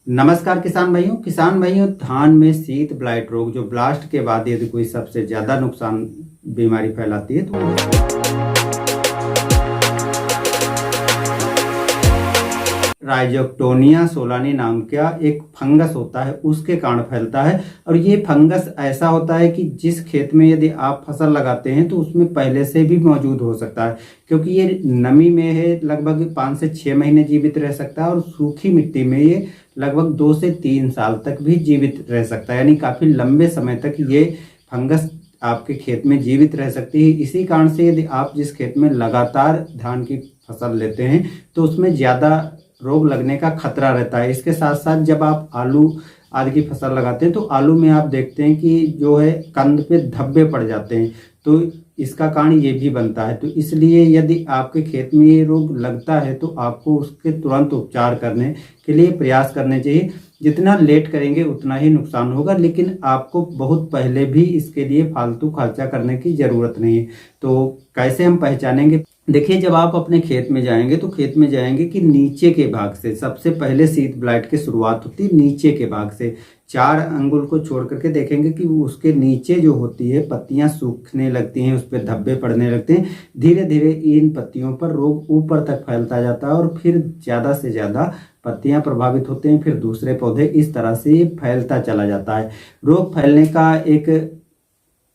नमस्कार किसान भाइयों धान में शीत ब्लाइट रोग जो ब्लास्ट के बाद यदि कोई सबसे ज्यादा नुकसान बीमारी फैलाती है तो राइजोक्टोनिया सोलानी नाम का एक फंगस होता है, उसके कारण फैलता है। और ये फंगस ऐसा होता है कि जिस खेत में यदि आप फसल लगाते हैं तो उसमें पहले से भी मौजूद हो सकता है, क्योंकि ये नमी में है लगभग 5 से 6 महीने जीवित रह सकता है और सूखी मिट्टी में ये लगभग 2 से 3 साल तक भी जीवित रह सकता है, यानी काफी लंबे समय तक ये फंगस आपके खेत में जीवित रह सकती है। इसी कारण से यदि आप जिस खेत में लगातार धान की फसल लेते हैं तो उसमें ज्यादा रोग लगने का खतरा रहता है। इसके साथ साथ जब आप आलू आदि की फसल लगाते हैं तो आलू में आप देखते हैं कि जो है कंद पे धब्बे पड़ जाते हैं, तो इसका कारण ये भी बनता है। तो इसलिए यदि आपके खेत में ये रोग लगता है तो आपको उसके तुरंत उपचार करने के लिए प्रयास करने चाहिए। जितना लेट करेंगे उतना ही नुकसान होगा, लेकिन आपको बहुत पहले भी इसके लिए फालतू खर्चा करने की जरूरत नहीं है। तो कैसे हम पहचानेंगे? देखिए, जब आप अपने खेत में जाएंगे तो खेत में जाएंगे कि नीचे के भाग से सबसे पहले शीत ब्लाइट की शुरुआत होती है। नीचे के भाग से 4 अंगुल को छोड़ करके देखेंगे कि उसके नीचे जो होती है पत्तियां सूखने लगती हैं, उस पर धब्बे पड़ने लगते हैं। धीरे धीरे इन पत्तियों पर रोग ऊपर तक फैलता जाता है और फिर ज़्यादा से ज़्यादा पत्तियां प्रभावित होते हैं, फिर दूसरे पौधे, इस तरह से ये फैलता चला जाता है। रोग फैलने का एक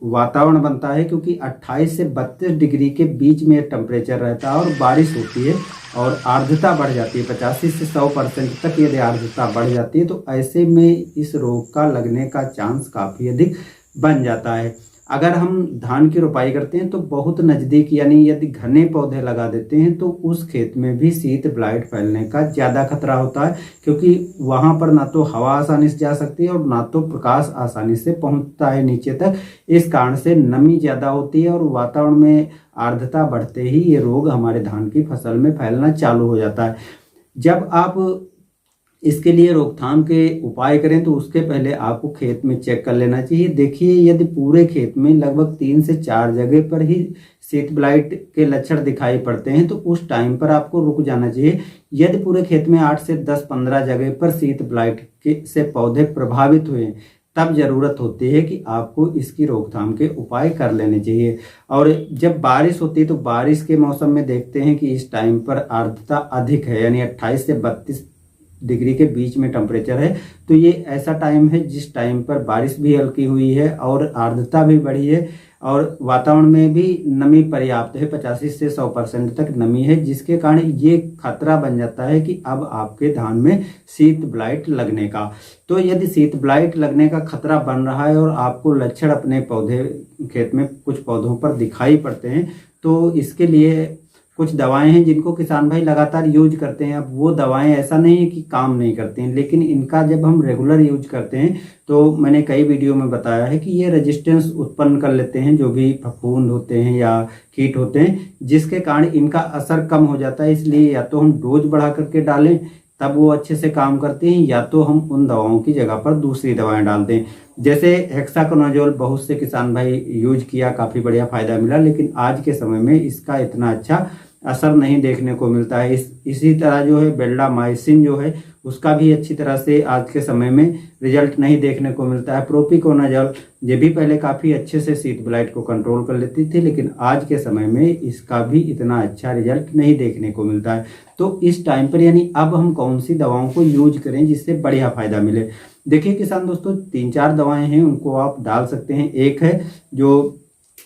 वातावरण बनता है क्योंकि 28 से 32 डिग्री के बीच में टेम्परेचर रहता है और बारिश होती है और आर्द्रता बढ़ जाती है 85 से 100% तक। यदि आर्द्रता बढ़ जाती है तो ऐसे में इस रोग का लगने का चांस काफ़ी अधिक बन जाता है। अगर हम धान की रोपाई करते हैं तो बहुत नज़दीक यानी यदि घने पौधे लगा देते हैं तो उस खेत में भी शीत ब्लाइट फैलने का ज़्यादा खतरा होता है, क्योंकि वहाँ पर ना तो हवा आसानी से जा सकती है और ना तो प्रकाश आसानी से पहुँचता है नीचे तक। इस कारण से नमी ज़्यादा होती है और वातावरण में आर्द्रता बढ़ते ही ये रोग हमारे धान की फसल में फैलना चालू हो जाता है। जब आप इसके लिए रोकथाम के उपाय करें तो उसके पहले आपको खेत में चेक कर लेना चाहिए। देखिए, यदि पूरे खेत में लगभग 3 से 4 जगह पर ही शीत ब्लाइट के लक्षण दिखाई पड़ते हैं तो उस टाइम पर आपको रुक जाना चाहिए। यदि पूरे खेत में 8 से 10-15 जगह पर शीत ब्लाइट से पौधे प्रभावित हुए हैं तब जरूरत होती है कि आपको इसकी रोकथाम के उपाय कर लेने चाहिए। और जब बारिश होती है तो बारिश के मौसम में देखते हैं कि इस टाइम पर आर्द्रता अधिक है, यानी 28 से 32 डिग्री के बीच में टेम्परेचर है। तो ये ऐसा टाइम है जिस टाइम पर बारिश भी हल्की हुई है और आर्द्रता भी बढ़ी है और वातावरण में भी नमी पर्याप्त है, 85 से 100% तक नमी है, जिसके कारण ये खतरा बन जाता है कि अब आपके धान में शीत ब्लाइट लगने का। तो यदि शीत ब्लाइट लगने का खतरा बन रहा है और आपको लक्षण अपने पौधे खेत में कुछ पौधों पर दिखाई पड़ते हैं तो इसके लिए कुछ दवाएं हैं जिनको किसान भाई लगातार यूज करते हैं। अब वो दवाएं ऐसा नहीं है कि काम नहीं करती हैं, लेकिन इनका जब हम रेगुलर यूज करते हैं तो मैंने कई वीडियो में बताया है कि ये रेजिस्टेंस उत्पन्न कर लेते हैं, जो भी फफूंद होते हैं या कीट होते हैं, जिसके कारण इनका असर कम हो जाता है। इसलिए या तो हम डोज बढ़ा करके डालें तब वो अच्छे से काम करते हैं, या तो हम उन दवाओं की जगह पर दूसरी दवाएं डाल दें। जैसे हेक्साकोनाजोल बहुत से किसान भाई यूज किया, काफ़ी बढ़िया फायदा मिला, लेकिन आज के समय में इसका इतना अच्छा असर नहीं देखने को मिलता है। इसी तरह जो है बेल्डामाइसिन जो है उसका भी अच्छी तरह से आज के समय में रिजल्ट नहीं देखने को मिलता है। प्रोपिकोनाजोल ये भी पहले काफ़ी अच्छे से शीत ब्लाइट को कंट्रोल कर लेती थी, लेकिन आज के समय में इसका भी इतना अच्छा रिजल्ट नहीं देखने को मिलता है। तो इस टाइम पर यानी अब हम कौन सी दवाओं को यूज करें जिससे बढ़िया फायदा मिले? देखिए किसान दोस्तों, 3-4 दवाएं हैं, उनको आप डाल सकते हैं। एक है जो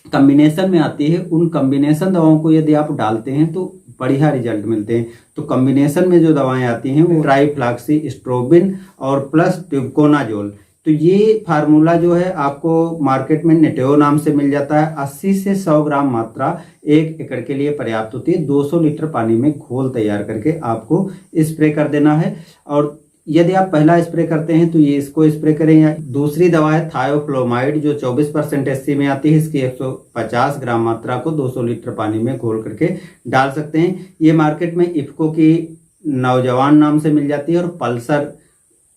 कम्बिनेशन में आती है, उन कम्बिनेशन दवाओं को यदि आप डालते हैं तो बढ़िया रिजल्ट मिलते हैं। तो कम्बिनेशन में जो दवाएं आती हैं वो ट्राइफ्लॉक्सी स्ट्रोबिन और प्लस ट्यूबकोनाजोल। तो ये फार्मूला जो है आपको मार्केट में नेटेओ नाम से मिल जाता है। 80 से 100 ग्राम मात्रा 1 एकड़ के लिए पर्याप्त होती है। 200 लीटर पानी में घोल तैयार करके आपको स्प्रे कर देना है। और यदि आप पहला स्प्रे करते हैं तो ये इसको स्प्रे करें, या दूसरी दवा है थायोफ्लोमाइड जो 24% एससी में आती है। इसकी 150 ग्राम मात्रा को 200 लीटर पानी में घोल करके डाल सकते हैं। ये मार्केट में इफ्को की नौजवान नाम से मिल जाती है और पल्सर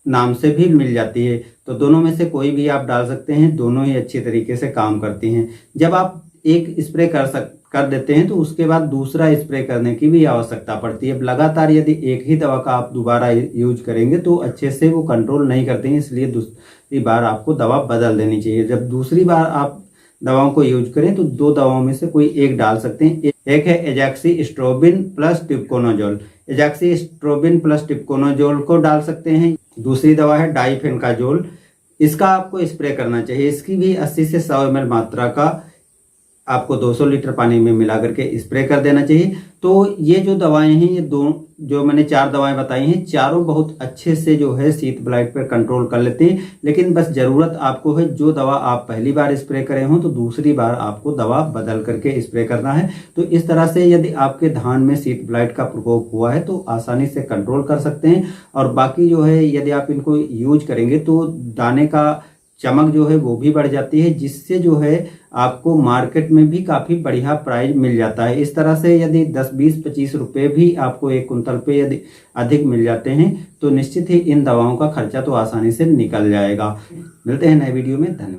नाम से भी मिल जाती है। तो दोनों में से कोई भी आप डाल सकते हैं, दोनों ही अच्छी तरीके से काम करती हैं। जब आप एक स्प्रे कर देते हैं तो उसके बाद दूसरा स्प्रे करने की भी आवश्यकता पड़ती है। अब लगातार यदि एक ही दवा का आप दोबारा यूज करेंगे तो अच्छे से वो कंट्रोल नहीं करते हैं, इसलिए दूसरी बार आपको दवा बदल देनी चाहिए। जब दूसरी बार आप दवाओं को यूज करें तो 2 दवाओं में से कोई एक डाल सकते हैं। एक है एजैक्सिस्ट्रोबिन प्लस टिप्कोनाजोल। एजैक्सिस्ट्रोबिन प्लस टिप्कोनाजोल को डाल सकते हैं। दूसरी दवा है डाइफेनकाजोल, इसका आपको स्प्रे करना चाहिए। इसकी भी 80 से 100 ml मात्रा का आपको 200 लीटर पानी में मिला करके स्प्रे कर देना चाहिए। तो ये जो दवाएं हैं, ये जो मैंने 4 दवाएं बताई हैं, चारों बहुत अच्छे से जो है शीत ब्लाइट पर कंट्रोल कर लेते हैं। लेकिन बस जरूरत आपको है, जो दवा आप पहली बार स्प्रे करे हो तो दूसरी बार आपको दवा बदल करके स्प्रे करना है। तो इस तरह से यदि आपके धान में शीत ब्लाइट का प्रकोप हुआ है तो आसानी से कंट्रोल कर सकते हैं। और बाकी जो है यदि आप इनको यूज करेंगे तो दाने का चमक जो है वो भी बढ़ जाती है, जिससे जो है आपको मार्केट में भी काफी बढ़िया प्राइस मिल जाता है। इस तरह से यदि 10, 20, 25 रुपए भी आपको 1 कुंतल पे यदि अधिक मिल जाते हैं तो निश्चित ही इन दवाओं का खर्चा तो आसानी से निकल जाएगा। मिलते हैं नए वीडियो में, धन्यवाद।